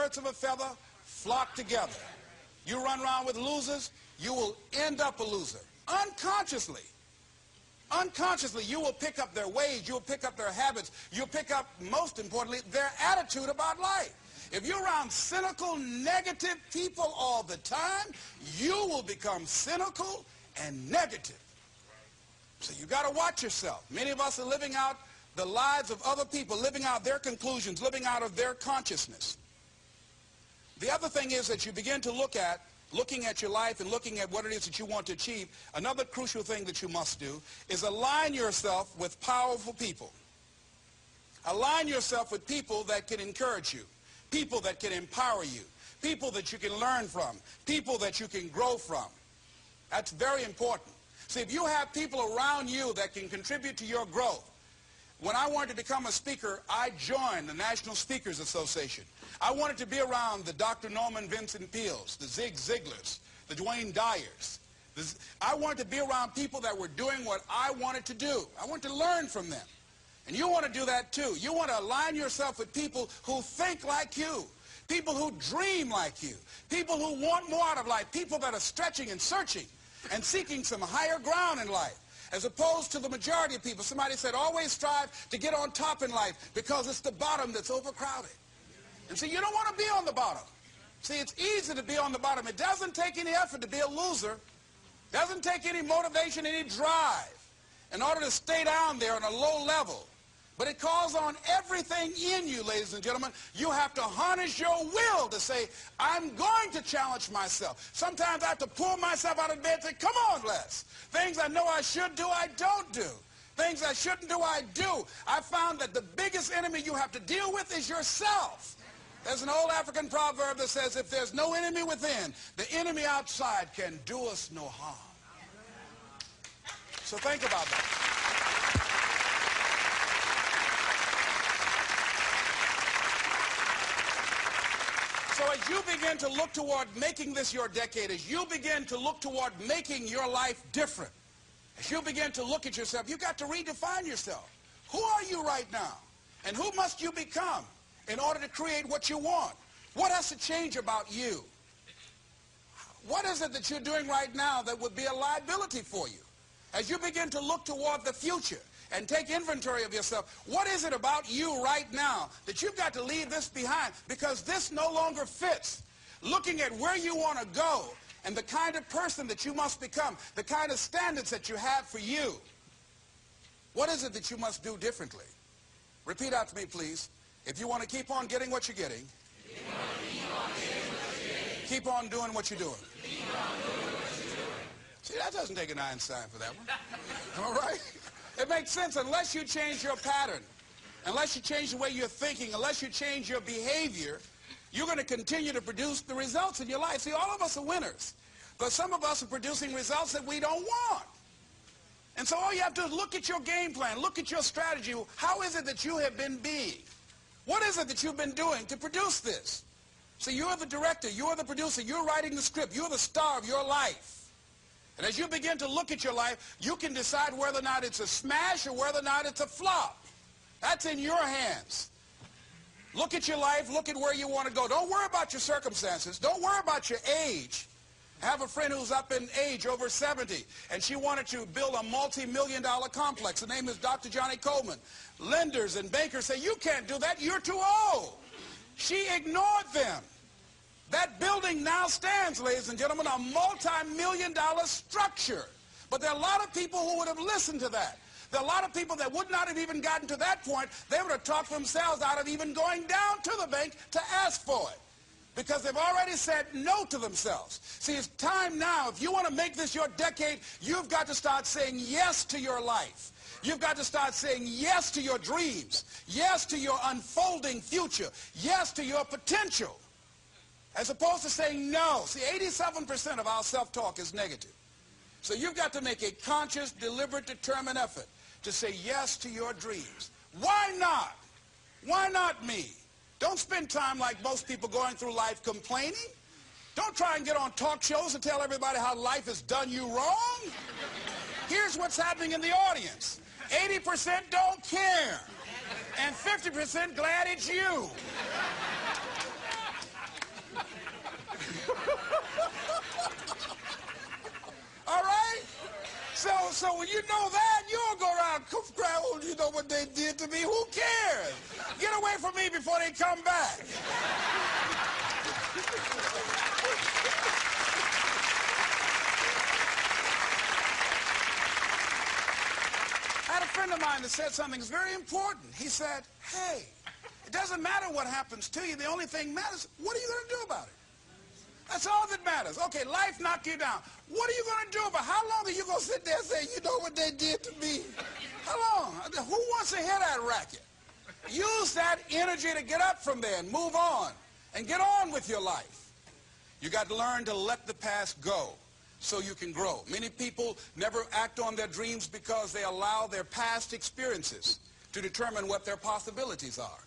birds of a feather flock together. You run around with losers, you will end up a loser. Unconsciously. Unconsciously, you will pick up their ways, you'll pick up their habits, you'll pick up, most importantly, their attitude about life. If you're around cynical, negative people all the time, you will become cynical and negative. So you got to watch yourself. Many of us are living out the lives of other people, living out their conclusions, living out of their consciousness. The other thing is that you begin to looking at your life and looking at what it is that you want to achieve. Another crucial thing that you must do is align yourself with powerful people. Align yourself with people that can encourage you, people that can empower you, people that you can learn from, people that you can grow from. That's very important. See, if you have people around you that can contribute to your growth. When I wanted to become a speaker, I joined the National Speakers Association. I wanted to be around the Dr. Norman Vincent Peales, the Zig Ziglars, the Dwayne Dyers. I wanted to be around people that were doing what I wanted to do. I wanted to learn from them. And you want to do that too. You want to align yourself with people who think like you, people who dream like you, people who want more out of life, people that are stretching and searching and seeking some higher ground in life. As opposed to the majority of people. Somebody said, always strive to get on top in life because it's the bottom that's overcrowded. And see, you don't want to be on the bottom. See, it's easy to be on the bottom. It doesn't take any effort to be a loser. It doesn't take any motivation, any drive in order to stay down there on a low level. But it calls on everything in you, ladies and gentlemen. You have to harness your will to say, I'm going to challenge myself. Sometimes I have to pull myself out of bed and say, come on, Les. Things I know I should do, I don't do. Things I shouldn't do, I do. I found that the biggest enemy you have to deal with is yourself. There's an old African proverb that says, if there's no enemy within, the enemy outside can do us no harm. So think about that. So as you begin to look toward making this your decade, as you begin to look toward making your life different, as you begin to look at yourself, you've got to redefine yourself. Who are you right now? And who must you become in order to create what you want? What has to change about you? What is it that you're doing right now that would be a liability for you? As you begin to look toward the future and take inventory of yourself, what is it about you right now that you've got to leave this behind because this no longer fits? Looking at where you want to go and the kind of person that you must become, the kind of standards that you have for you. What is it that you must do differently? Repeat out to me, please. If you want to keep on getting what you're getting, keep on doing what you're doing. See, that doesn't take an Einstein for that one. All right? It makes sense unless you change your pattern, unless you change the way you're thinking, unless you change your behavior, you're going to continue to produce the results in your life. See, all of us are winners, but some of us are producing results that we don't want. And so all you have to do is look at your game plan, look at your strategy. How is it that you have been being? What is it that you've been doing to produce this? See, you're the director, you're the producer, you're writing the script, you're the star of your life. And as you begin to look at your life, you can decide whether or not it's a smash or whether or not it's a flop. That's in your hands. Look at your life, look at where you want to go. Don't worry about your circumstances. Don't worry about your age. I have a friend who's up in age, over 70, and she wanted to build a multi-million-dollar complex. The name is Dr. Johnny Coleman. Lenders and bankers say, you can't do that, you're too old. She ignored them. That building now stands, ladies and gentlemen, a multi-million-dollar structure. But there are a lot of people who would have listened to that. There are a lot of people that would not have even gotten to that point. They would have talked themselves out of even going down to the bank to ask for it, because they've already said no to themselves. See, it's time now. If you want to make this your decade, you've got to start saying yes to your life. You've got to start saying yes to your dreams, yes to your unfolding future, yes to your potential, as opposed to saying no. See, 87% of our self-talk is negative. So you've got to make a conscious, deliberate, determined effort to say yes to your dreams. Why not? Why not me? Don't spend time like most people going through life complaining. Don't try and get on talk shows and tell everybody how life has done you wrong. Here's what's happening in the audience. 80% don't care, and 50% glad it's you. Oh, you know what they did to me? Who cares? Get away from me before they come back. I had a friend of mine that said something that's very important. He said, hey, it doesn't matter what happens to you. The only thing matters, what are you going to do about it? That's all that matters. Okay, life knocked you down. What are you going to do about it? How long are you going to sit there and say, you know what they did to me? How long? Who wants to hear that racket? Use that energy to get up from there and move on and get on with your life. You got to learn to let the past go so you can grow. Many people never act on their dreams because they allow their past experiences to determine what their possibilities are.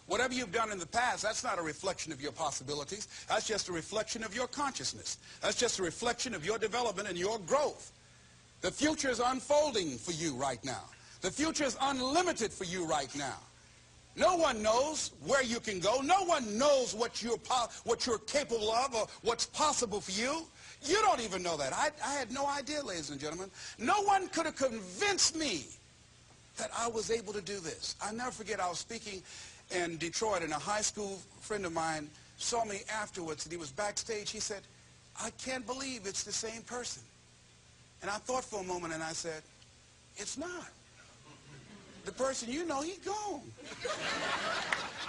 Whatever you've done in the past, that's not a reflection of your possibilities. That's just a reflection of your consciousness. That's just a reflection of your development and your growth. The future is unfolding for you right now. The future is unlimited for you right now. No one knows where you can go. No one knows what you're capable of or what's possible for you. You don't even know that. I had no idea, ladies and gentlemen. No one could have convinced me that I was able to do this. I'll never forget, I was speaking in Detroit, and a high school friend of mine saw me afterwards, and he was backstage. He said, I can't believe it's the same person. And I thought for a moment, and I said, it's not. The person you know, he's gone.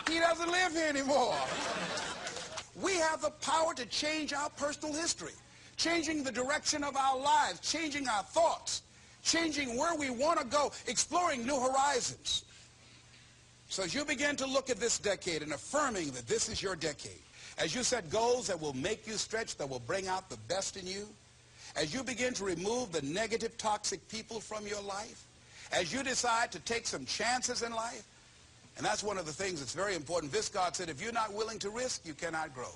He doesn't live here anymore. We have the power to change our personal history, changing the direction of our lives, changing our thoughts, changing where we want to go, exploring new horizons. So as you begin to look at this decade and affirming that this is your decade, as you set goals that will make you stretch, that will bring out the best in you, as you begin to remove the negative, toxic people from your life, as you decide to take some chances in life, and that's one of the things that's very important. Viscard said, if you're not willing to risk, you cannot grow.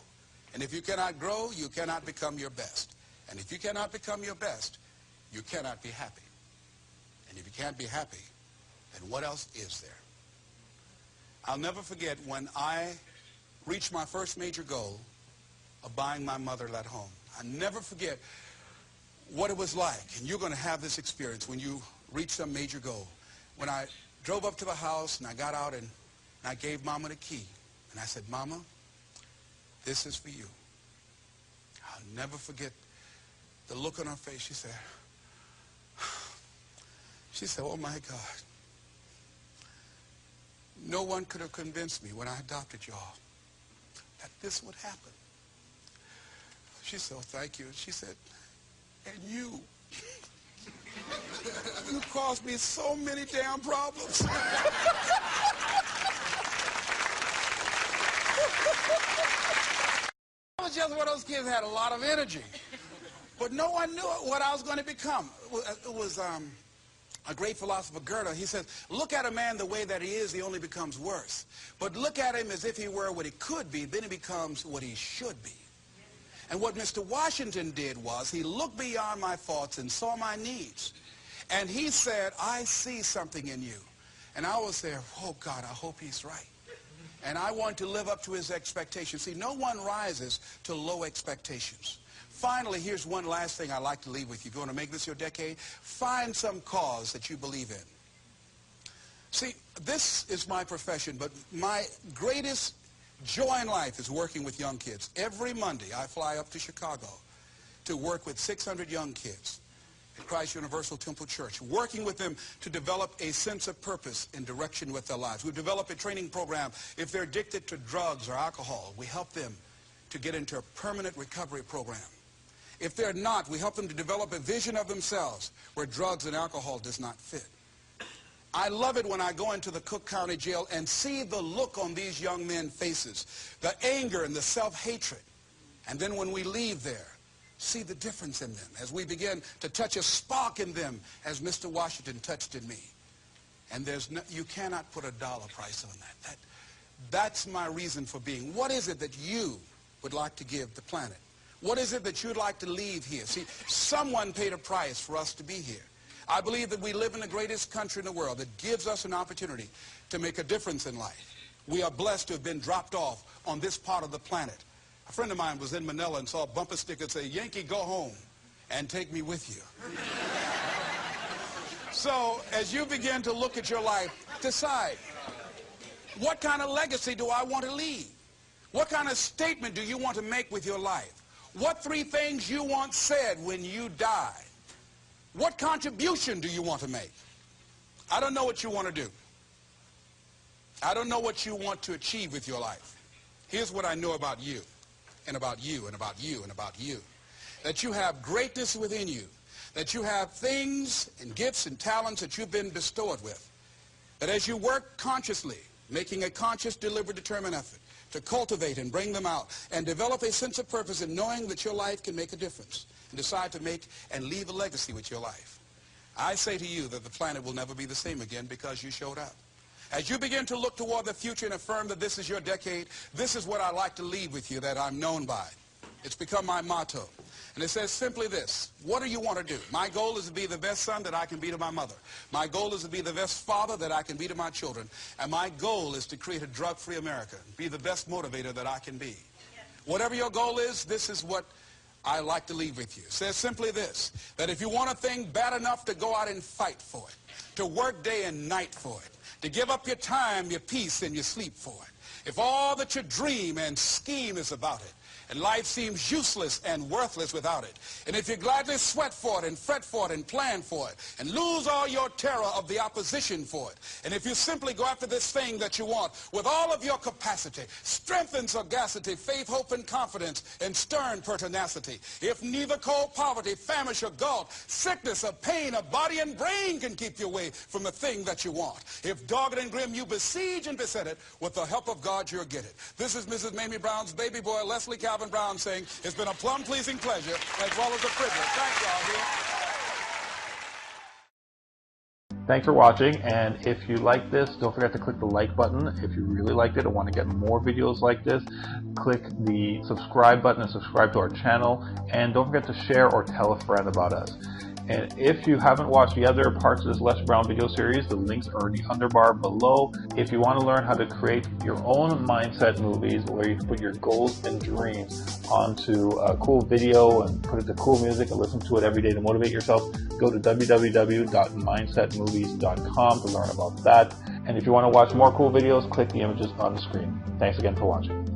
And if you cannot grow, you cannot become your best. And if you cannot become your best, you cannot be happy. And if you can't be happy, then what else is there? I'll never forget when I reached my first major goal of buying my mother that home. I'll never forget what it was like, and you're going to have this experience when you reach some major goal. When I drove up to the house and I got out and I gave Mama the key, and I said, Mama, this is for you. I'll never forget the look on her face. She said, oh my God. No one could have convinced me when I adopted y'all that this would happen. She said, oh, thank you. She said, and you caused me so many damn problems. I was just one of those kids that had a lot of energy. But no one knew what I was going to become. It was a great philosopher, Goethe. He says, look at a man the way that he is, he only becomes worse. But look at him as if he were what he could be, then he becomes what he should be. And what Mr. Washington did was he looked beyond my faults and saw my needs. And he said, I see something in you. And I was there, oh God, I hope he's right. And I want to live up to his expectations. See, no one rises to low expectations. Finally, here's one last thing I'd like to leave with you. If you want to make this your decade, find some cause that you believe in. See, this is my profession, but my greatest joy in life is working with young kids. Every Monday, I fly up to Chicago to work with 600 young kids at Christ Universal Temple Church, working with them to develop a sense of purpose and direction with their lives. We develop a training program. If they're addicted to drugs or alcohol, we help them to get into a permanent recovery program. If they're not, we help them to develop a vision of themselves where drugs and alcohol does not fit. I love it when I go into the Cook County Jail and see the look on these young men's faces, the anger and the self-hatred. And then when we leave there, see the difference in them as we begin to touch a spark in them as Mr. Washington touched in me. And you cannot put a dollar price on that. That's my reason for being. What is it that you would like to give the planet? What is it that you'd like to leave here? See, someone paid a price for us to be here. I believe that we live in the greatest country in the world that gives us an opportunity to make a difference in life. We are blessed to have been dropped off on this part of the planet. A friend of mine was in Manila and saw a bumper sticker that said, Yankee, go home and take me with you. So as you begin to look at your life, decide, what kind of legacy do I want to leave? What kind of statement do you want to make with your life? What 3 things you want said when you die? What contribution do you want to make? I don't know what you want to do. I don't know what you want to achieve with your life. Here's what I know about you, and about you, and about you, and about you. That you have greatness within you. That you have things and gifts and talents that you've been bestowed with. That as you work consciously, making a conscious, deliberate, determined effort to cultivate and bring them out and develop a sense of purpose in knowing that your life can make a difference and decide to make and leave a legacy with your life. I say to you that the planet will never be the same again because you showed up. As you begin to look toward the future and affirm that this is your decade, this is what I like to leave with you that I'm known by. It's become my motto. And it says simply this: what do you want to do? My goal is to be the best son that I can be to my mother. My goal is to be the best father that I can be to my children. And my goal is to create a drug-free America, be the best motivator that I can be. Whatever your goal is, this is what I like to leave with you. It says simply this, that if you want a thing bad enough to go out and fight for it, to work day and night for it, to give up your time, your peace, and your sleep for it, if all that you dream and scheme is about it, and life seems useless and worthless without it, and if you gladly sweat for it and fret for it and plan for it and lose all your terror of the opposition for it, and if you simply go after this thing that you want with all of your capacity, strength and sagacity, faith, hope, and confidence, and stern pertinacity, if neither cold poverty, famish, or gulf, sickness, or pain, of body and brain can keep you away from the thing that you want, if dogged and grim you besiege and beset it, with the help of God you'll get it. This is Mrs. Mamie Brown's baby boy, Leslie Calvin Brown, saying it's been a plum-pleasing pleasure as well as a privilege. Thank y'all. Thanks for watching, and if you like this, don't forget to click the like button. If you really liked it and want to get more videos like this, click the subscribe button and subscribe to our channel, and don't forget to share or tell a friend about us. And if you haven't watched the other parts of this Les Brown video series, the links are in the underbar below. If you want to learn how to create your own mindset movies where you can put your goals and dreams onto a cool video and put it to cool music and listen to it every day to motivate yourself, go to www.mindsetmovies.com to learn about that. And if you want to watch more cool videos, click the images on the screen. Thanks again for watching.